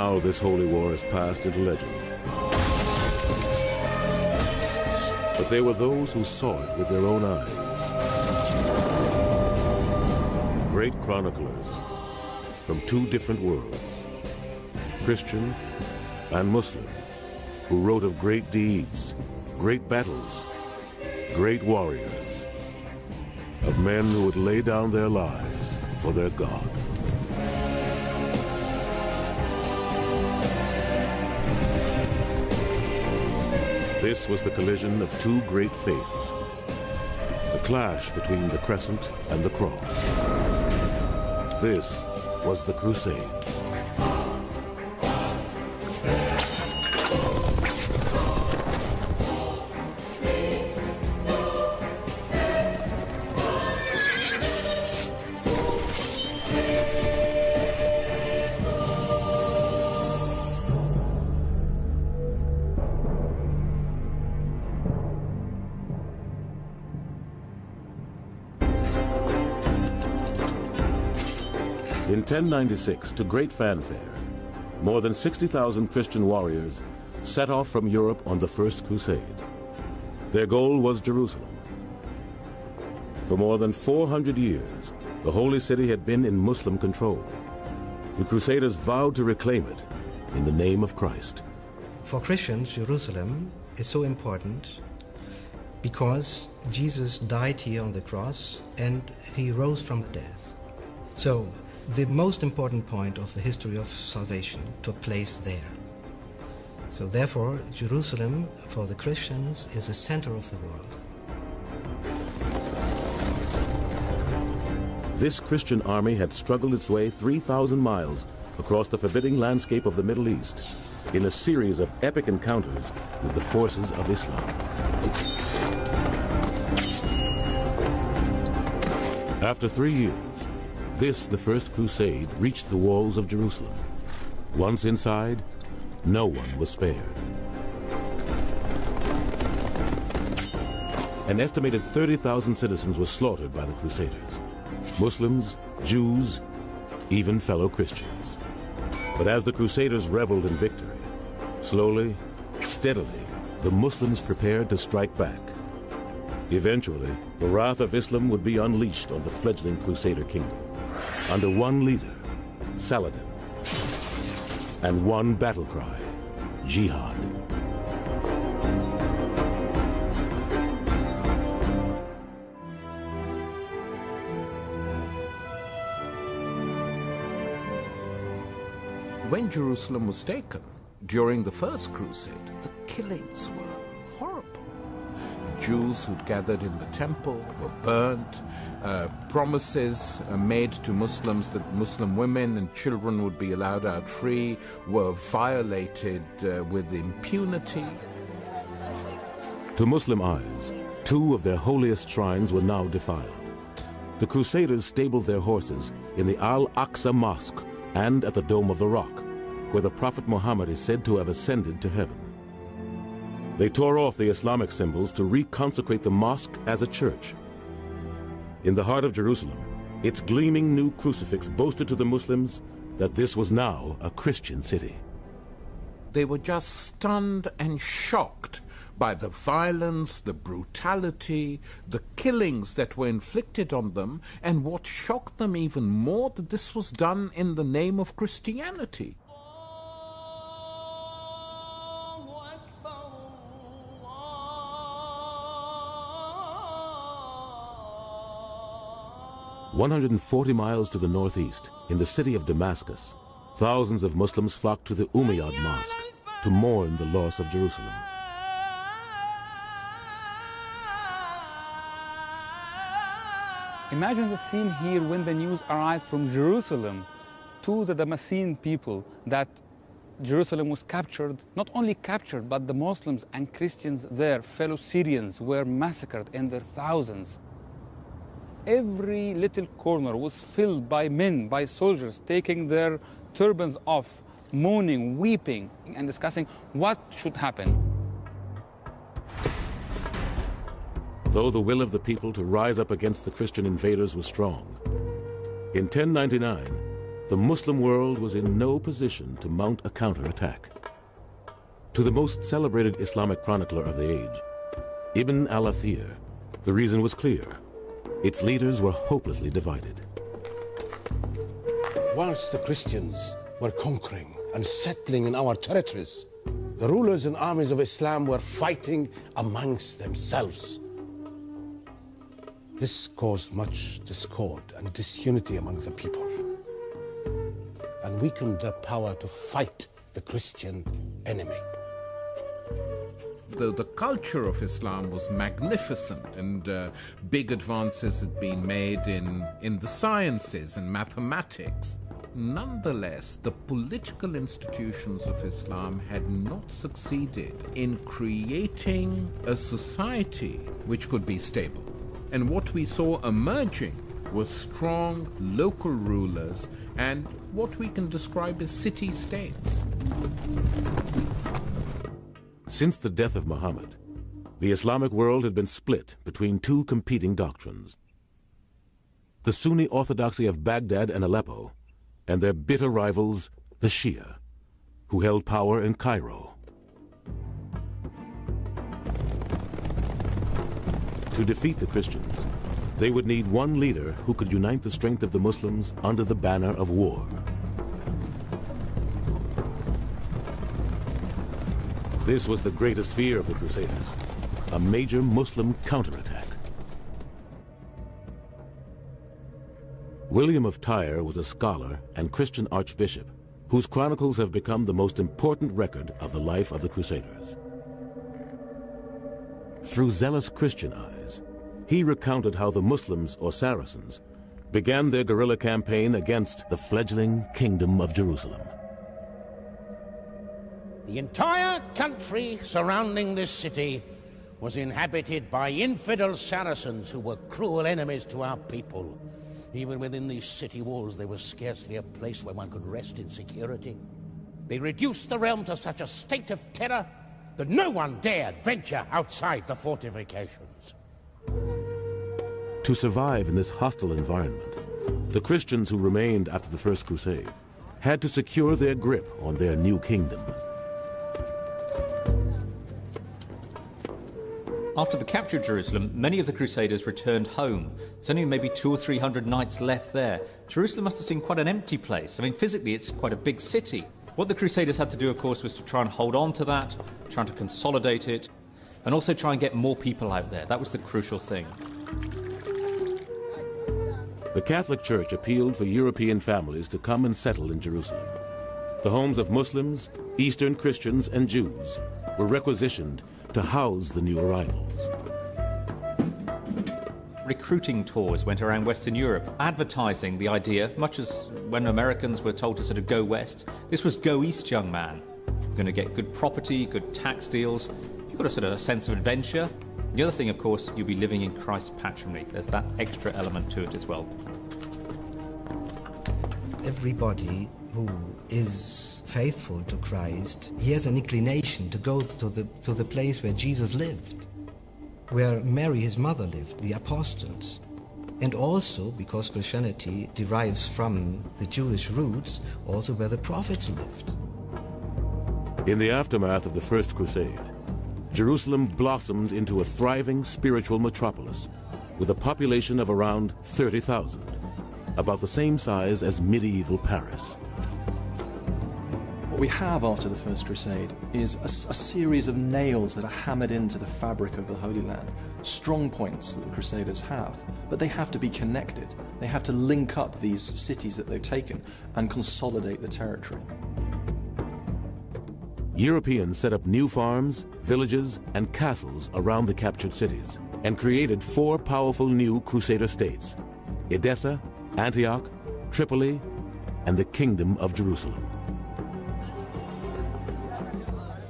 Now this holy war has passed into legend. But there were those who saw it with their own eyes. Great chroniclers from two different worlds, Christian and Muslim, who wrote of great deeds, great battles, great warriors, of men who would lay down their lives for their God. This was the collision of two great faiths, the clash between the crescent and the cross. This was the Crusades. In 1096, to great fanfare, more than 60,000 Christian warriors set off from Europe on the First Crusade. Their goal was Jerusalem. For more than 400 years, the Holy City had been in Muslim control. The Crusaders vowed to reclaim it in the name of Christ. For Christians, Jerusalem is so important because Jesus died here on the cross and he rose from death. So the most important point of the history of salvation took place there. So therefore, Jerusalem, for the Christians, is the center of the world. This Christian army had struggled its way 3,000 miles across the forbidding landscape of the Middle East in a series of epic encounters with the forces of Islam. After 3 years, this, the First Crusade, reached the walls of Jerusalem. Once inside, no one was spared. An estimated 30,000 citizens were slaughtered by the Crusaders. Muslims, Jews, even fellow Christians. But as the Crusaders reveled in victory, slowly, steadily, the Muslims prepared to strike back. Eventually, the wrath of Islam would be unleashed on the fledgling Crusader kingdom, under one leader, Saladin, and one battle cry, jihad. When Jerusalem was taken during the First Crusade, the killings were horrible. The Jews who'd gathered in the temple were burnt. Promises made to Muslims that Muslim women and children would be allowed out free were violated with impunity. To Muslim eyes, two of their holiest shrines were now defiled. The Crusaders stabled their horses in the Al-Aqsa Mosque and at the Dome of the Rock, where the Prophet Muhammad is said to have ascended to heaven. They tore off the Islamic symbols to reconsecrate the mosque as a church. In the heart of Jerusalem, its gleaming new crucifix boasted to the Muslims that this was now a Christian city. They were just stunned and shocked by the violence, the brutality, the killings that were inflicted on them, and what shocked them even more, that this was done in the name of Christianity. "140 miles to the northeast, in the city of Damascus, thousands of Muslims flocked to the Umayyad Mosque to mourn the loss of Jerusalem. Imagine the scene here when the news arrived from Jerusalem to the Damascene people that Jerusalem was captured. Not only captured, but the Muslims and Christians there, fellow Syrians, were massacred in their thousands. Every little corner was filled by men, by soldiers, taking their turbans off, moaning, weeping, and discussing what should happen. Though the will of the people to rise up against the Christian invaders was strong, in 1099, the Muslim world was in no position to mount a counterattack. To the most celebrated Islamic chronicler of the age, Ibn al-Athir, the reason was clear. Its leaders were hopelessly divided. Whilst the Christians were conquering and settling in our territories, the rulers and armies of Islam were fighting amongst themselves. This caused much discord and disunity among the people, and weakened their power to fight the Christian enemy. The culture of Islam was magnificent, and big advances had been made in the sciences and mathematics. Nonetheless, the political institutions of Islam had not succeeded in creating a society which could be stable. And what we saw emerging was strong local rulers and what we can describe as city-states. Since the death of Muhammad, the Islamic world had been split between two competing doctrines: the Sunni orthodoxy of Baghdad and Aleppo, and their bitter rivals, the Shia, who held power in Cairo. To defeat the Christians, they would need one leader who could unite the strength of the Muslims under the banner of war. This was the greatest fear of the Crusaders, a major Muslim counterattack. William of Tyre was a scholar and Christian archbishop whose chronicles have become the most important record of the life of the Crusaders. Through zealous Christian eyes, he recounted how the Muslims, or Saracens, began their guerrilla campaign against the fledgling Kingdom of Jerusalem. The entire country surrounding this city was inhabited by infidel Saracens who were cruel enemies to our people. Even within these city walls, there was scarcely a place where one could rest in security. They reduced the realm to such a state of terror that no one dared venture outside the fortifications. To survive in this hostile environment, the Christians who remained after the First Crusade had to secure their grip on their new kingdom. After the capture of Jerusalem, many of the Crusaders returned home. There's only maybe 200 or 300 knights left there. Jerusalem must have seemed quite an empty place. I mean, physically, it's quite a big city. What the Crusaders had to do, of course, was to try and hold on to that, trying to consolidate it, and also try and get more people out there. That was the crucial thing. The Catholic Church appealed for European families to come and settle in Jerusalem. The homes of Muslims, Eastern Christians, and Jews were requisitioned to house the new arrivals. Recruiting tours went around Western Europe, advertising the idea, much as when Americans were told to sort of go west. This was go east, young man. You're going to get good property, good tax deals. You've got a sort of a sense of adventure. The other thing, of course, you'll be living in Christ's patrimony. There's that extra element to it as well. Everybody who is faithful to Christ, he has an inclination to go to the place where Jesus lived, where Mary, his mother, lived, the apostles. And also, because Christianity derives from the Jewish roots, also where the prophets lived. In the aftermath of the First Crusade, Jerusalem blossomed into a thriving spiritual metropolis with a population of around 30,000, about the same size as medieval Paris. What we have after the First Crusade is a series of nails that are hammered into the fabric of the Holy Land. Strong points that the Crusaders have, but they have to be connected. They have to link up these cities that they've taken and consolidate the territory. Europeans set up new farms, villages, and castles around the captured cities and created 4 powerful new Crusader states: Edessa, Antioch, Tripoli, and the Kingdom of Jerusalem.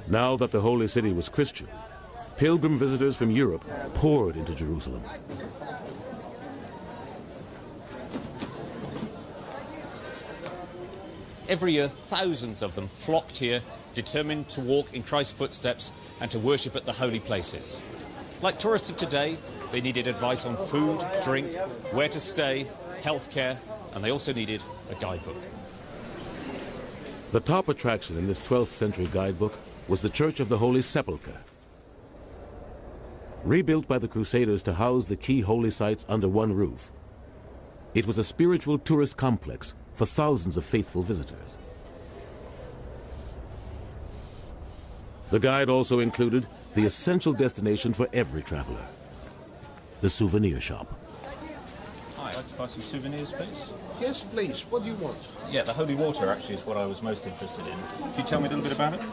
Now that the Holy City was Christian, pilgrim visitors from Europe poured into Jerusalem. Every year, thousands of them flocked here, determined to walk in Christ's footsteps and to worship at the holy places. Like tourists of today, they needed advice on food, drink, where to stay, healthcare, and they also needed a guidebook. The top attraction in this 12th century guidebook was the Church of the Holy Sepulchre. Rebuilt by the Crusaders to house the key holy sites under one roof, it was a spiritual tourist complex for thousands of faithful visitors. The guide also included the essential destination for every traveler, the souvenir shop. Hi, I'd like to buy some souvenirs, please. Yes, please. What do you want? Yeah, the holy water actually is what I was most interested in. Can you tell me a little bit about it?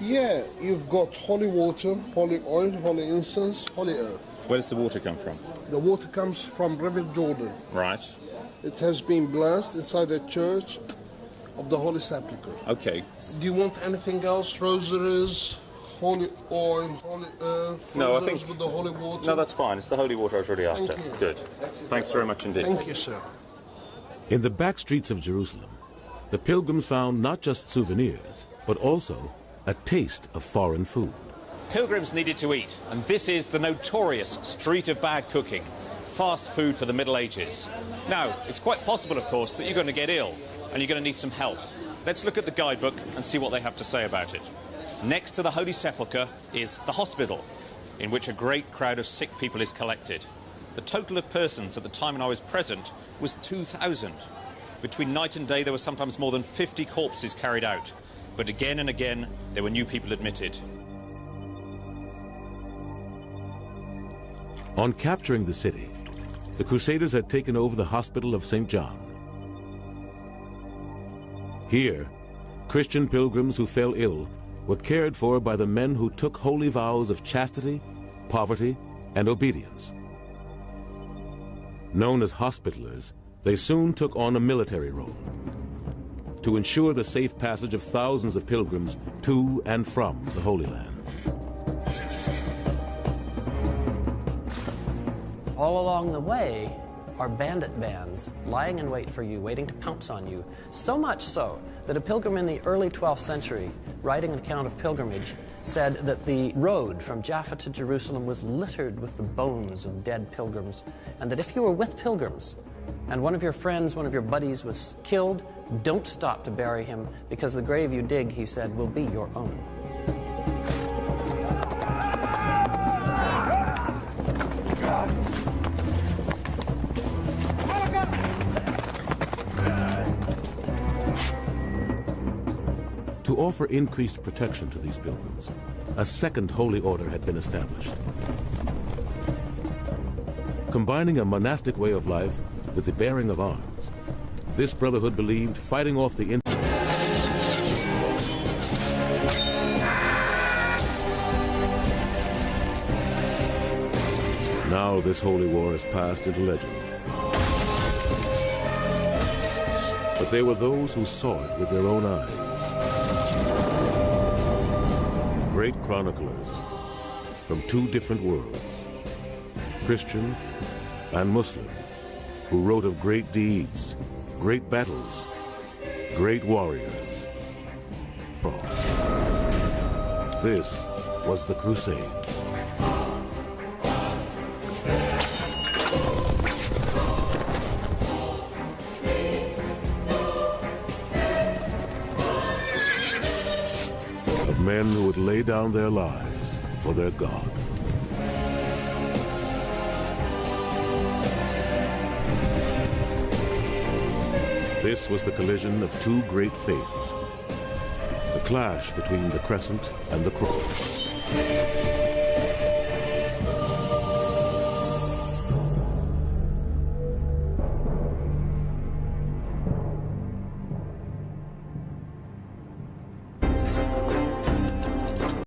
Yeah, you've got holy water, holy oil, holy incense, holy earth. Where does the water come from? The water comes from River Jordan. Right. It has been blessed inside the church of the Holy Sepulchre. Okay. Do you want anything else? Rosaries, holy oil, holy earth, No, I rosaries think... with the holy water? No, that's fine. It's the holy water I was really after. Thank you. Good. Thanks very much indeed. Thank you, sir. In the back streets of Jerusalem, the pilgrims found not just souvenirs, but also a taste of foreign food. Pilgrims needed to eat, and this is the notorious street of bad cooking, fast food for the Middle Ages. Now, it's quite possible, of course, that you're going to get ill, and you're going to need some help. Let's look at the guidebook and see what they have to say about it. Next to the Holy Sepulchre is the hospital, in which a great crowd of sick people is collected. The total of persons at the time when I was present was 2,000. Between night and day, there were sometimes more than 50 corpses carried out. But again and again, there were new people admitted. On capturing the city, the Crusaders had taken over the Hospital of St. John. Here, Christian pilgrims who fell ill were cared for by the men who took holy vows of chastity, poverty, and obedience. Known as hospitalers, they soon took on a military role to ensure the safe passage of thousands of pilgrims to and from the Holy Lands. All along the way are bandit bands lying in wait for you, waiting to pounce on you. So much so that a pilgrim in the early 12th century, writing an account of pilgrimage, said that the road from Jaffa to Jerusalem was littered with the bones of dead pilgrims, and that if you were with pilgrims and one of your friends, one of your buddies was killed, don't stop to bury him, because the grave you dig, he said, will be your own. To offer increased protection to these pilgrims, a second holy order had been established. Combining a monastic way of life with the bearing of arms, this brotherhood believed fighting off the Now this holy war has passed into legend. But there were those who saw it with their own eyes. Great chroniclers from two different worlds, Christian and Muslim, who wrote of great deeds, great battles, great warriors. Cross. This was the Crusades. Of men who would lay down their lives for their God. This was the collision of two great faiths, the clash between the crescent and the cross.